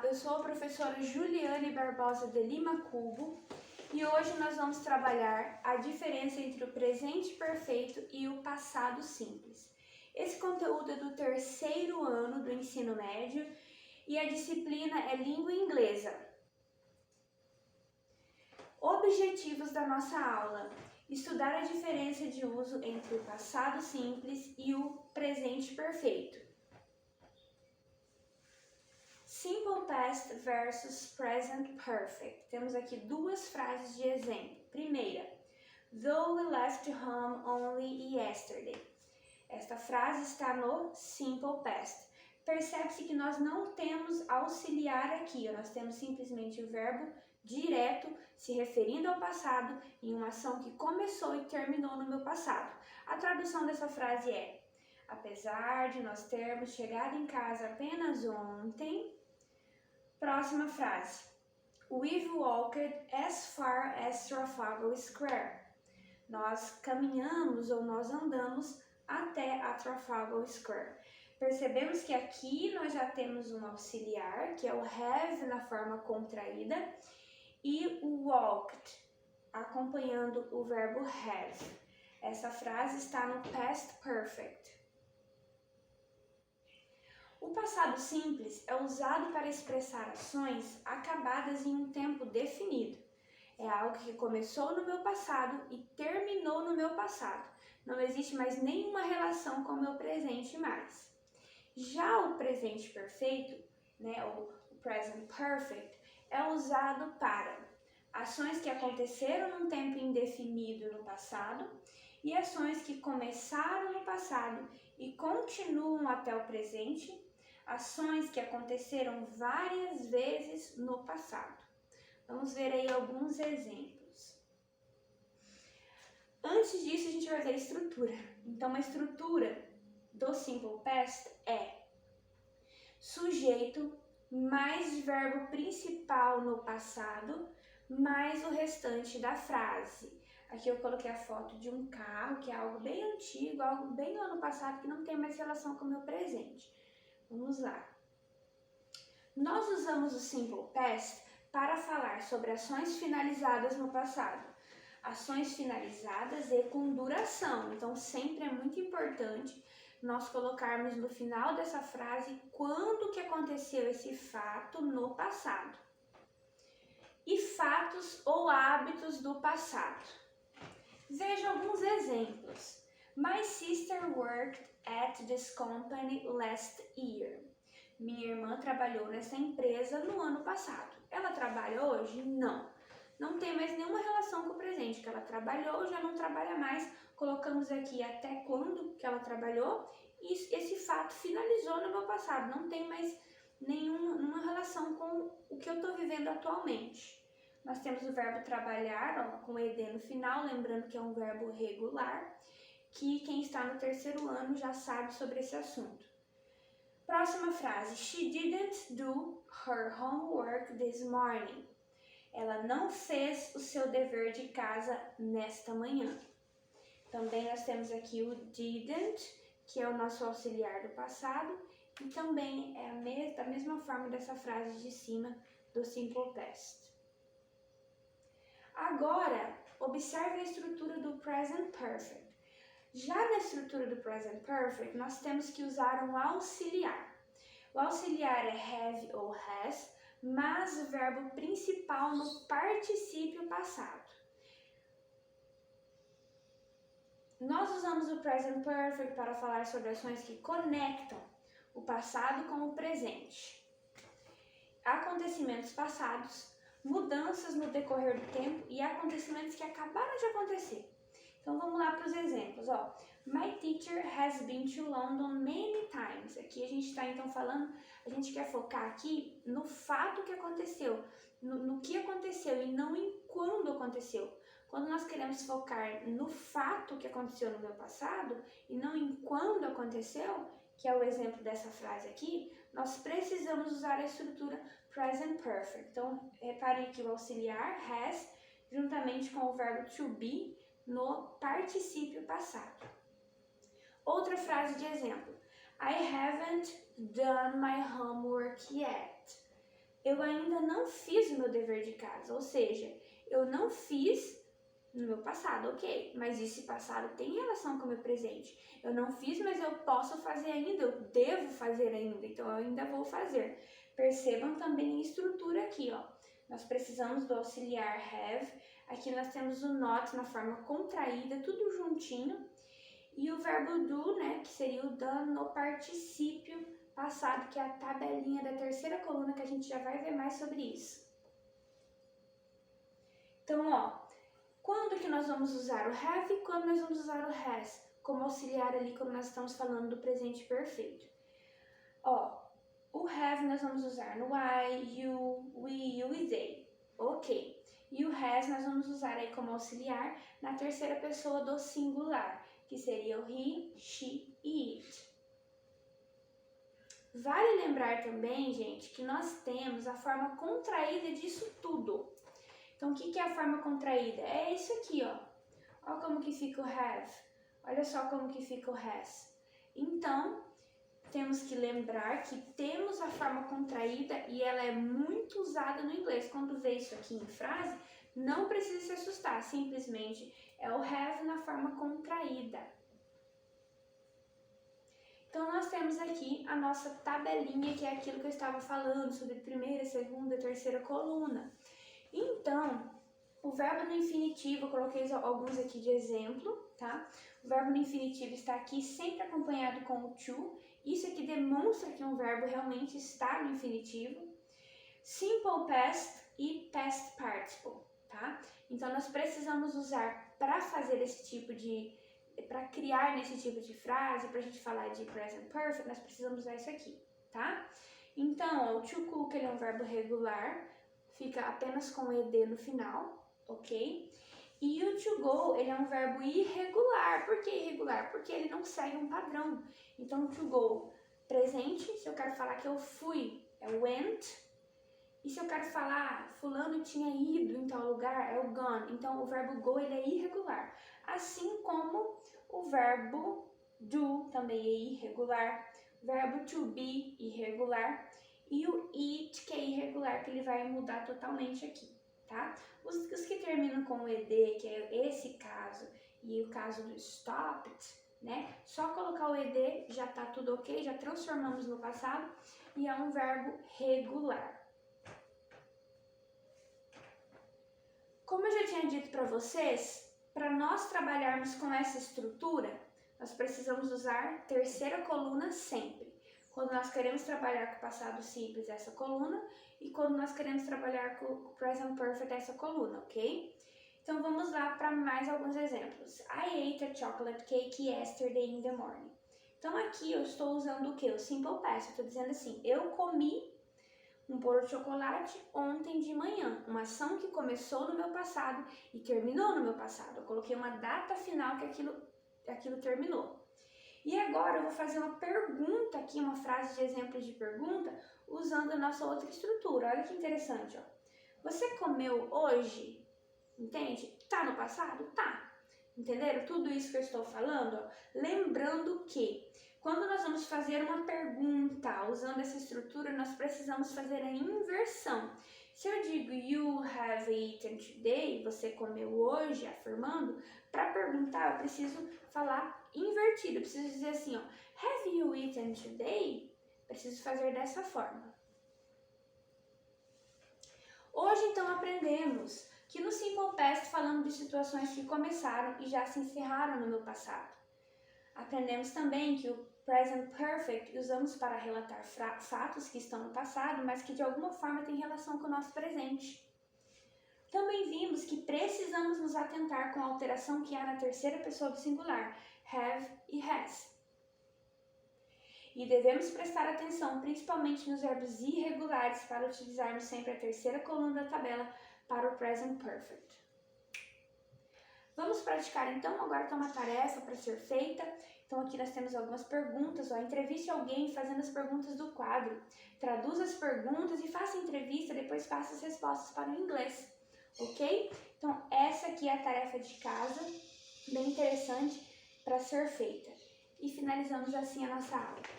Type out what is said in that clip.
eu sou a professora Juliane Barbosa de Lima Cubo e hoje nós vamos trabalhar a diferença entre o presente perfeito e o passado simples. Esse conteúdo é do terceiro ano do ensino médio e a disciplina é língua inglesa. Objetivos da nossa aula: estudar a diferença de uso entre o passado simples e o presente perfeito. Simple past versus present perfect. Temos aqui duas frases de exemplo. Primeira, though we left home only yesterday. Esta frase está no simple past. Percebe-se que nós não temos auxiliar aqui, nós temos simplesmente o verbo direto se referindo ao passado em uma ação que começou e terminou no meu passado. A tradução dessa frase é: apesar de nós termos chegado em casa apenas ontem. Próxima frase. We've walked as far as Trafalgar Square. Nós caminhamos ou nós andamos até a Trafalgar Square. Percebemos que aqui nós já temos um auxiliar, que é o have na forma contraída, e o walked, acompanhando o verbo have. Essa frase está no past perfect. O passado simples é usado para expressar ações acabadas em um tempo definido. É algo que começou no meu passado e terminou no meu passado. Não existe mais nenhuma relação com o meu presente mais. Já o presente perfeito, o present perfect, é usado para ações que aconteceram num tempo indefinido no passado e ações que começaram no passado e continuam até o presente, ações que aconteceram várias vezes no passado. Vamos ver aí alguns exemplos. Antes disso, a gente vai ver a estrutura. Então, a estrutura do Simple Past é sujeito mais verbo principal no passado, mais o restante da frase. Aqui eu coloquei a foto de um carro, que é algo bem antigo, algo bem lá no passado, que não tem mais relação com o meu presente. Vamos lá. Nós usamos o Simple Past para falar sobre ações finalizadas no passado. Ações finalizadas e com duração. Então, sempre é muito importante nós colocarmos no final dessa frase quando que aconteceu esse fato no passado. E fatos ou hábitos do passado. Veja alguns exemplos. My sister worked at this company last year. Minha irmã trabalhou nessa empresa no ano passado. Ela trabalha hoje? Não. Não tem mais nenhuma relação com o presente, que ela trabalhou, já não trabalha mais. Colocamos aqui até quando que ela trabalhou e esse fato finalizou no meu passado. Não tem mais nenhuma relação com o que eu estou vivendo atualmente. Nós temos o verbo trabalhar, com ed no final, lembrando que é um verbo regular, que quem está no terceiro ano já sabe sobre esse assunto. Próxima frase. She didn't do her homework this morning. Ela não fez o seu dever de casa nesta manhã. Também nós temos aqui o didn't, que é o nosso auxiliar do passado, e também é da mesma forma dessa frase de cima do Simple Past. Agora, observe a estrutura do Present Perfect. Já na estrutura do Present Perfect, nós temos que usar um auxiliar. O auxiliar é have ou has, mas o verbo principal no particípio passado. Nós usamos o Present Perfect para falar sobre ações que conectam o passado com o presente. Acontecimentos passados, mudanças no decorrer do tempo e acontecimentos que acabaram de acontecer. Então vamos lá para os exemplos. My teacher has been to London many times. Aqui a gente está então falando, a gente quer focar aqui no fato que aconteceu, no que aconteceu e não em quando aconteceu. Quando nós queremos focar no fato que aconteceu no meu passado e não em quando aconteceu, que é o exemplo dessa frase aqui, nós precisamos usar a estrutura Present Perfect. Então, reparem aqui o auxiliar has, juntamente com o verbo to be, no particípio passado. Outra frase de exemplo. I haven't done my homework yet. eu ainda não fiz o meu dever de casa, ou seja, eu não fiz no meu passado, ok, mas esse passado tem relação com o meu presente. Eu não fiz, mas eu posso fazer ainda, eu devo fazer ainda, então eu ainda vou fazer. Percebam também a estrutura aqui, ó. Nós precisamos do auxiliar have, aqui nós temos o not na forma contraída, tudo juntinho, e o verbo do, né, que seria o done no particípio passado, que é a tabelinha da terceira coluna, que a gente já vai ver mais sobre isso. Então, ó, quando que nós vamos usar o have e quando nós vamos usar o has, como auxiliar ali quando nós estamos falando do presente perfeito. Ó, o have nós vamos usar no I, you, we, you e they, ok. E o has nós vamos usar aí como auxiliar na terceira pessoa do singular, que seria o he, she e it. Vale lembrar também, gente, que nós temos a forma contraída disso tudo. Então, o que é a forma contraída? É isso aqui, ó. Olha como que fica o have. Olha só como que fica o has. Então, temos que lembrar que temos a forma contraída e ela é muito usada no inglês. Quando vê isso aqui em frase, não precisa se assustar. Simplesmente é o have na forma contraída. Então, nós temos aqui a nossa tabelinha, que é aquilo que eu estava falando sobre primeira, segunda, terceira coluna. Então, o verbo no infinitivo, eu coloquei alguns aqui de exemplo, tá? O verbo no infinitivo está aqui sempre acompanhado com o to. Isso aqui demonstra que um verbo realmente está no infinitivo. Simple past e past participle, tá? Então, nós precisamos usar para fazer esse tipo de... para criar nesse tipo de frase, para a gente falar de present perfect, nós precisamos usar isso aqui, tá? Então, ó, o to cook ele é um verbo regular, fica apenas com ed no final, ok? E o to go, ele é um verbo irregular. Por que irregular? Porque ele não segue um padrão. Então, to go, presente, se eu quero falar que eu fui, é went. E se eu quero falar, fulano tinha ido em tal lugar, é o gone. Então, o verbo go, ele é irregular. Assim como o verbo do também é irregular. O verbo to be, irregular. E o it, que é irregular, que ele vai mudar totalmente aqui, tá? Os que terminam com o ed, que é esse caso, e o caso do stopped, né? Só colocar o ed, já tá tudo ok, já transformamos no passado, e é um verbo regular. Como eu já tinha dito para vocês, para nós trabalharmos com essa estrutura, nós precisamos usar terceira coluna sempre. Quando nós queremos trabalhar com o passado simples, essa coluna, e quando nós queremos trabalhar com o present perfect, essa coluna, ok? Então vamos lá para mais alguns exemplos. I ate a chocolate cake yesterday in the morning. Então aqui eu estou usando o que? O simple past. Eu estou dizendo assim, eu comi um bolo de chocolate ontem de manhã. Uma ação que começou no meu passado e terminou no meu passado. Eu coloquei uma data final que aquilo terminou. E agora eu vou fazer uma pergunta aqui, uma frase de exemplo de pergunta, usando a nossa outra estrutura. Olha que interessante, ó. Você comeu hoje? Entende? Tá no passado? Tá. Entenderam tudo isso que eu estou falando? Ó? Lembrando que quando nós vamos fazer uma pergunta usando essa estrutura, nós precisamos fazer a inversão. Se eu digo you have eaten today, você comeu hoje, afirmando, para perguntar eu preciso falar invertido. Eu preciso dizer assim, ó, have you eaten today? Preciso fazer dessa forma. Hoje então aprendemos que no Simple Past falamos de situações que começaram e já se encerraram no meu passado. Aprendemos também que o Present Perfect usamos para relatar fatos que estão no passado, mas que de alguma forma têm relação com o nosso presente. Também vimos que precisamos nos atentar com a alteração que há na terceira pessoa do singular, have e has. E devemos prestar atenção principalmente nos verbos irregulares para utilizarmos sempre a terceira coluna da tabela para o Present Perfect. Vamos praticar então, agora tem uma tarefa para ser feita. Então aqui nós temos algumas perguntas, ó. Entreviste alguém fazendo as perguntas do quadro. Traduza as perguntas e faça a entrevista, depois faça as respostas para o inglês, ok? Então essa aqui é a tarefa de casa, bem interessante para ser feita. E finalizamos assim a nossa aula.